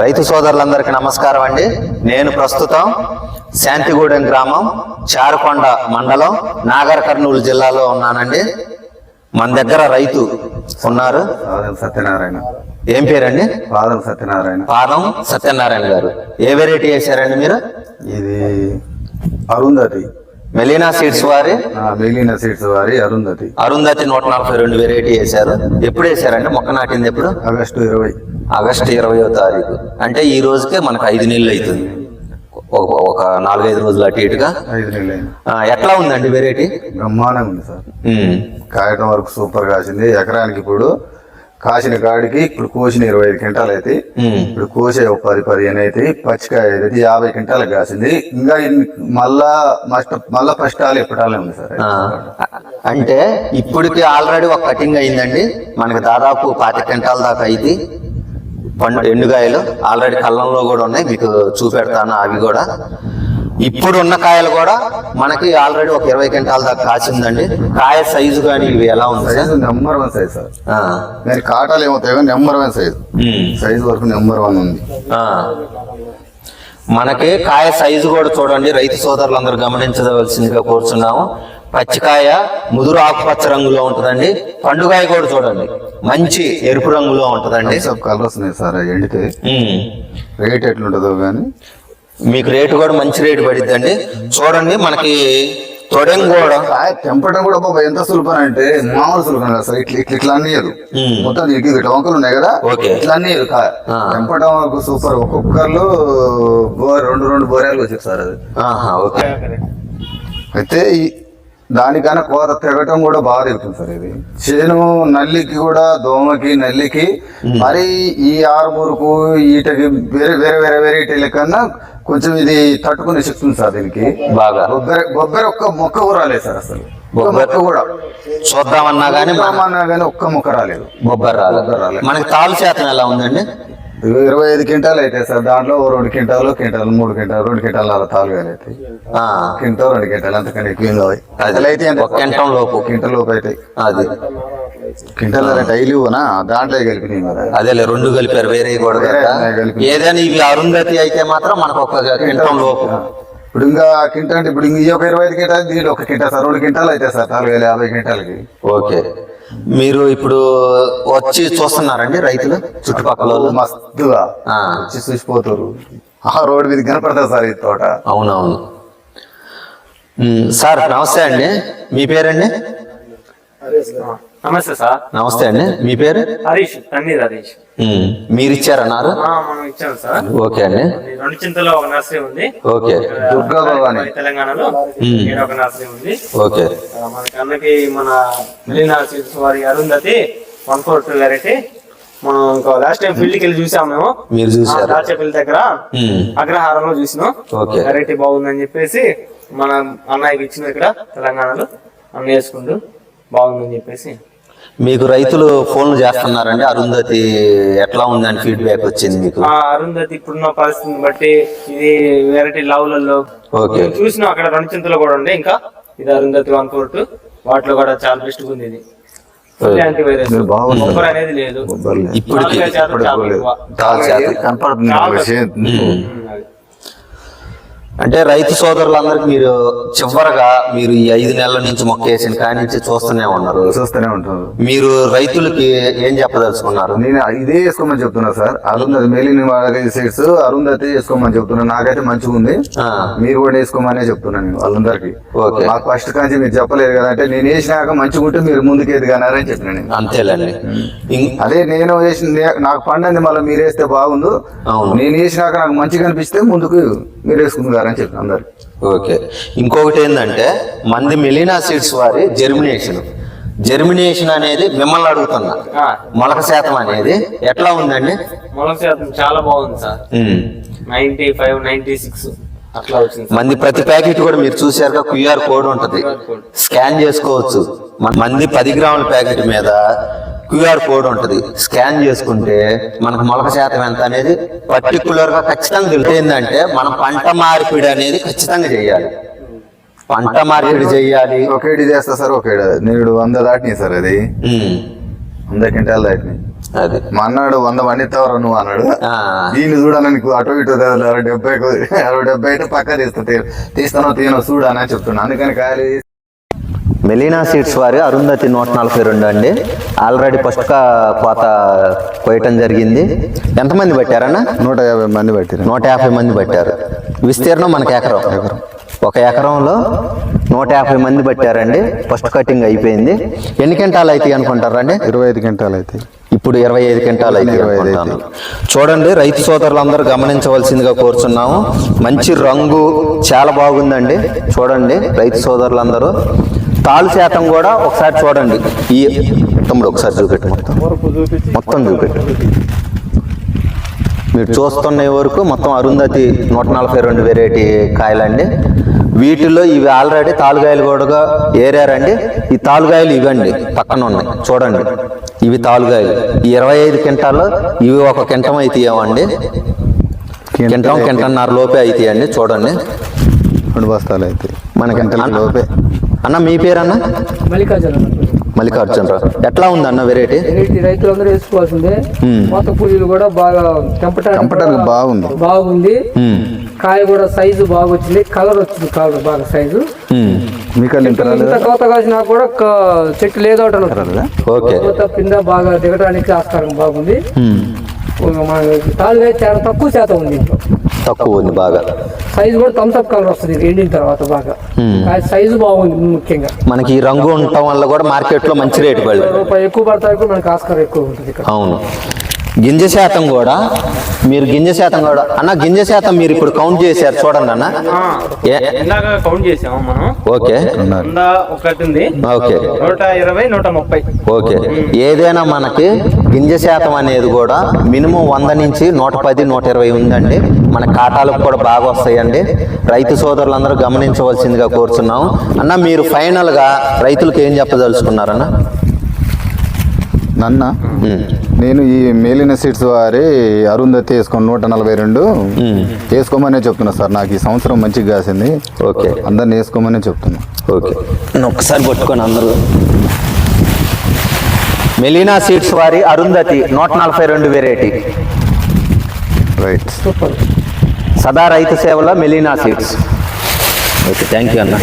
రైతు సోదరులందరికీ నమస్కారం అండి. నేను ప్రస్తుతం శాంతిగూడెం గ్రామం, చారుకొండ మండలం, నాగర్ కర్నూలు జిల్లాలో ఉన్నానండి. మన దగ్గర రైతు ఉన్నారు, సత్యనారాయణ. ఏం పేరండి? పాదం సత్యనారాయణ. పాదం సత్యనారాయణ గారు. ఏ వెరైటీ వేసారండి మీరు? ఇది అరుంధతి, మెలీనా సీడ్స్ వారి మెలీనా సీడ్స్ వారి అరుంధతి 142 వెరైటీ వేశారు. ఎప్పుడు వేసారండి? మొక్క నాటింది ఎప్పుడు? ఆగస్టు 20. ఆగస్టు 20వ తారీఖు. అంటే ఈ రోజుకే మనకు 5 నెలలు అవుతుంది, ఒక 4-5 రోజులు అటు ఇటుగా 5 నెలలు. ఎట్లా ఉందండి వెరైటీ? బ్రహ్మాండంగా ఉంది సార్. కాయటం వరకు సూపర్ కాసింది. ఎకరానికి ఇప్పుడు కాసిన కాడికి ఇప్పుడు కోసిన 25 క్వింటాలు అయితే, ఇప్పుడు కోసే ఒక 10-15 అయితే, పచ్చికాయ అయితే 50 క్వింటాలకు కాసింది. ఇంకా మళ్ళా ఫస్ట్ ఎప్పటాలే ఉంది సార్. అంటే ఇప్పటికి ఆల్రెడీ ఒక కటింగ్ అయిందండి. మనకి దాదాపు 25 క్వింటాల దాకా అయితే ఎండుకాయలు ఆల్రెడీ కళ్ళంలో కూడా ఉన్నాయి, మీకు చూపెడతాను అవి కూడా. ఇప్పుడు ఉన్న కాయలు కూడా మనకి ఆల్రెడీ ఒక 20 క్వింటాల దాకా కాసిందండి. కాయ సైజు కానీ ఇవి ఎలా ఉంది? Number 1 size sir. నేను కాటాలు ఏమవుతాయి కానీ నెంబర్ 1 సైజ్ వరకు నెంబర్ 1 ఉంది. మనకి కాయ సైజు కూడా చూడండి, రైతు సోదరులందరూ గమనించవలసిందిగా కోరుచున్నాము. పచ్చికాయ ముదురు ఆకుపచ్చ రంగులో ఉంటుందండి. పండుగాయ కూడా చూడండి, మంచి ఎరుపు రంగులో ఉంటుందండి. కలర్స్ ఉన్నాయి సార్. ఎండితే రేట్ ఎట్లుంటుందో కానీ మీకు రేటు కూడా మంచి రేటు పడిద్దండి. చూడండి, మనకి తొడెం కూడా తెంపడం కూడా బాబా ఎంత సులభం అంటే మామూలు సులభం కదా సార్. ఇట్లా అన్నయ్యరు మొత్తం ఇట్లా వంకలు ఉన్నాయి కదా, ఇట్లా అన్నయ్యరు. తెంపడం వరకు సూపర్. ఒక్కొక్కరు 2 బోరేలు వచ్చారు సార్. అది అయితే దానికన్నా కోత తెగటం కూడా బాగా తెగుతుంది సార్. ఇది చేను నల్లికి కూడా, దోమకి నల్లికి, మరి ఈ ఆరుమూరుకు ఈటకి వేరే వేరే వేరే వెరైటీల కన్నా కొంచెం ఇది తట్టుకునే శక్తి ఉంది సార్ దీనికి బాగా. బొబ్బరి ఒక్క మొక్క కూడా రాలేదు సార్. అసలు మొక్క కూడా చూద్దామన్నా కానీ ఒక్క మొక్క రాలేదు. బొబ్బరి రాలేదు. మనకి తాలు శాతం ఎలా ఉందండి? 25 క్వింటాలు అయితే సార్. దాంట్లో 2 క్వింటాలు 3 క్వింటాలు 2 క్వింటాలు అలా తాలుగాలు అయితే, క్వింటాల్ 2 క్వింటాలు అంతకంటే ఎక్కువ కావాలి. అయితే క్వింటల్ లోపు అయితే అది క్వింటాల్ డైలీ దాంట్లో కలిపి అదే 2 కలిపారు, వేరే కూడా ఏదైనా ఇవి అరుంధతి అయితే మాత్రం మనకు ఒక క్వింటల్ లోపు. ఇప్పుడు ఇంకా క్వింటల్ అంటే ఇప్పుడు ఈ ఒక 25 క్వింటాలు, దీనిలో 1 క్వింటాల్ సార్. 2 క్వింటాలు అయితే సార్ 450 క్వింటాలకి. ఓకే. మీరు ఇప్పుడు వచ్చి చూస్తున్నారండి రైతులు చుట్టుపక్కల? మస్తుగా వచ్చి చూసిపోతారు. రోడ్డు మీద కనపడతారు సార్ ఈ తోట. అవునవును సార్. నమస్తే అండి, మీ పేరండి? నమస్తే సార్. నమస్తే అండి, మీ పేరు? హరీష్, తన్నీర్ హరీష్. మీరు ఇచ్చారన్నారు? మనం ఇచ్చాం సార్. ఓకే అండి. రెండుచింతలో ఒక నర్సరీ ఉంది. ఓకే. దుర్గా భవాని తెలంగాణలో ఒక నర్సరీ ఉంది. ఓకే. మనకి అన్నకి మన మెలీనా సీడ్స్ వారి అరుంధతి 142 వెరైటీ మనం ఇంకా లాస్ట్ టైం ఫీల్డ్కి వెళ్ళి చూసాం మేము. మీరు చూసారు? దాచేపల్లి దగ్గర అగ్రహారంలో చూసినాం. వెరైటీ బాగుందని చెప్పేసి మన అన్నయ్యకి ఇచ్చిన ఇక్కడ తెలంగాణలో అన్న వేసుకుంటూ బాగుందని చెప్పేసి. మీకు రైతులు ఫోన్లు చేస్తున్నారండి? అరుంధతి ఎట్లా ఉందని ఫీడ్బ్యాక్ వచ్చింది మీకు? అరుంధతి ఇప్పుడున్న పరిస్థితిని బట్టి ఇది వెరైటీ లవ్లలో చూసినా అక్కడ 2 చింతలు కూడా ఉండే. ఇంకా ఇది అరుంధతి 142, వాటిలో కూడా చాలా బెస్ట్ ఉంది. ఇది యాంటీవైరస్ బొబ్బర్ అనేది లేదు ఇప్పటికి. అంటే రైతు సోదరులందరికి మీరు చివరగా మీరు ఈ 5 నెలల నుంచి మొక్క వేసిన కాడి నుంచి చూస్తూనే ఉంటారు. మీరు రైతులకి ఏం చెప్పదలుచుకున్నారు? నేను ఇదే వేసుకోమని చెప్తున్నా sir. Arundhati Melina seeds Arundhati వేసుకోమని చెప్తున్నా. నాకైతే మంచిగా ఉంది, మీరు కూడా వేసుకోమనే చెప్తున్నాను నేను వాళ్ళందరికి. మాకు ఫస్ట్ కాంచి మీరు చెప్పలేదు కదా, అంటే నేను వేసినాక మంచిగా ఉంటే మీరు ముందుకు ఎదిగానారని చెప్పిన నేను. అంతేలేండి. అదే నేను వేసిన నాకు పండింది మళ్ళీ మీరు వేస్తే బాగుండు, నేను వేసినాక నాకు మంచిగా అనిపిస్తే ముందుకు మీరు వేసుకున్నారు అని చెప్పిన అందరు. ఓకే. ఇంకొకటి ఏంటంటే మంది మెలీనా సీడ్స్ వారి జెర్మినేషన్ అనేది మిమ్మల్ని అడుగుతున్నా, మొలక శాతం అనేది ఎట్లా ఉందండి? మొలక శాతం చాలా బాగుంది సార్. 95, 96 అట్లా వచ్చింది. మంది ప్రతి ప్యాకెట్ కూడా మీరు చూసారుగా QR కోడ్ ఉంటది, స్కాన్ చేసుకోవచ్చు. మంది 10 గ్రాముల ప్యాకెట్ మీద QR కోడ్ ఉంటది, స్కాన్ చేసుకుంటే మనకు మొలక శాతం ఎంత అనేది పర్టికులర్ గా ఖచ్చితంగా తెలిసిందంటే మనం పంట మార్పిడి అనేది ఖచ్చితంగా చేయాలి. పంట మార్పిడి చెయ్యాలి. ఒకేటి చేస్తా సార్. ఒకేటి నేను 100 దాటినాయి సార్. అది 100 క్వింటాలు దాటినాయి. అది మా అన్నాడు 100 పండిస్తావరా నువ్వు అన్నాడు. ఆ, దీన్ని చూడాలని నీకు అటు ఇటు 70 అయితే పక్క తీస్తానో తీయనో చూడాలని చెప్తున్నా. అందుకని కాయలు మెలీనా సీడ్స్ వారి అరుంధతి 142 అండి. ఆల్రెడీ ఫస్ట్ కోత కోయటం జరిగింది. ఎంతమంది పట్టారన్న? 150 మంది పట్టారు. 150 మంది పట్టారు. విస్తీర్ణం మనకి ఎకరం. ఒక ఎకరంలో 150 మంది పట్టారండి. ఫస్ట్ కటింగ్ అయిపోయింది. ఎన్ని క్వింటాలు అవుతాయి అనుకుంటారండి? 25 క్వింటాలు అవుతాయి. ఇప్పుడు 25 క్వింటాలు అయితే చూడండి. రైతు సోదరులందరూ గమనించవలసిందిగా కోరుచున్నాము. మంచి రంగు చాలా బాగుందండి. చూడండి రైతు సోదరులందరూ. తాలు శాతం కూడా ఒకసారి చూడండి. ఈ తమ్ముడు ఒకసారి చూపెట్టు, మొత్తం చూపెట్టు. మీరు చూస్తున్న వరకు మొత్తం అరుంధతి 142 వెరైటీ కాయలండి. వీటిలో ఇవి ఆల్రెడీ తాలుగాయలు కూడా ఏరారండి. ఈ తాలుగాయలు ఇవ్వండి పక్కన ఉన్నాయి చూడండి. ఇవి తాలుగాయలు. ఈ 25 క్వింటాల్లో ఇవి ఒక కింటం అవుతాయండి. కింటన్నర లోపే అవుతాయండి. చూడండి 2 బస్తాలు అయితే మనకి లోపే. అన్న మీ పేరన్న? మల్లికార్జునరావు. ఎట్లా ఉంది అన్న వెరైటీ? రైతులందరూ వేసుకోవాల్సిందే. మొత్తం పూజలు కూడా బాగా టెంపరేచర్ బాగుంది. కాయ కూడా సైజు బాగా వచ్చింది. కలర్ వచ్చింది. కాయ బాగా సైజు. ఇంత కోత కాసినా కూడా చెట్టు లేదోట పింద బాగా దిగడానికి ఆస్కారం బాగుంది. తాలుగా చాలా తక్కువ శాతం ఉంది. తక్కువ ఉంది బాగా. సైజు కూడా థమ్స్అప్ కలర్ వస్తుంది ఎండిన తర్వాత బాగా. సైజు బాగుంది. ముఖ్యంగా మనకి ఈ రంగు ఉండటం వల్ల కూడా మార్కెట్ లో మంచి రేటు పడుతుంది. రూపాయి ఎక్కువ పడతాయి. మనకి ఆస్కారం ఎక్కువ ఉంటుంది. అవును. గింజ శాతం కూడా మీరు అన్న గింజ శాతం మీరు ఇప్పుడు కౌంట్ చేశారు చూడండి అన్న. ఇందాక కౌంట్ చేసాము మనం. ఓకే ఒకటి ఉంది. ఓకే 120, 130. ఓకే. ఏదైనా మనకి గింజ శాతం అనేది కూడా మినిమం 100 నుంచి 110, 120 ఉందండి. మన కాటాలకు కూడా బాగా వస్తాయండి. రైతు సోదరులందరూ గమనించవలసిందిగా కోరుచున్నాం. అన్న మీరు ఫైనల్ గా రైతులకు ఏం చెప్పదలుచుకున్నారన్న? నేను ఈ మెలీనా సీడ్స్ వారి అరుంధతి వేసుకొని 142 వేసుకోమనే చెప్తున్నా సార్. నాకు ఈ సంవత్సరం మంచిగా కాసింది. ఓకే. అందరిని వేసుకోమనే చెప్తున్నా. ఓకే. ఒక్కసారి పట్టుకొని అందరూ. మెలీనా సీడ్స్ వారి అరుంధతి 142 వెరైటీ. రైట్. సదా రైతు సేవలో Melina seeds. Okay. Thank you అన్న.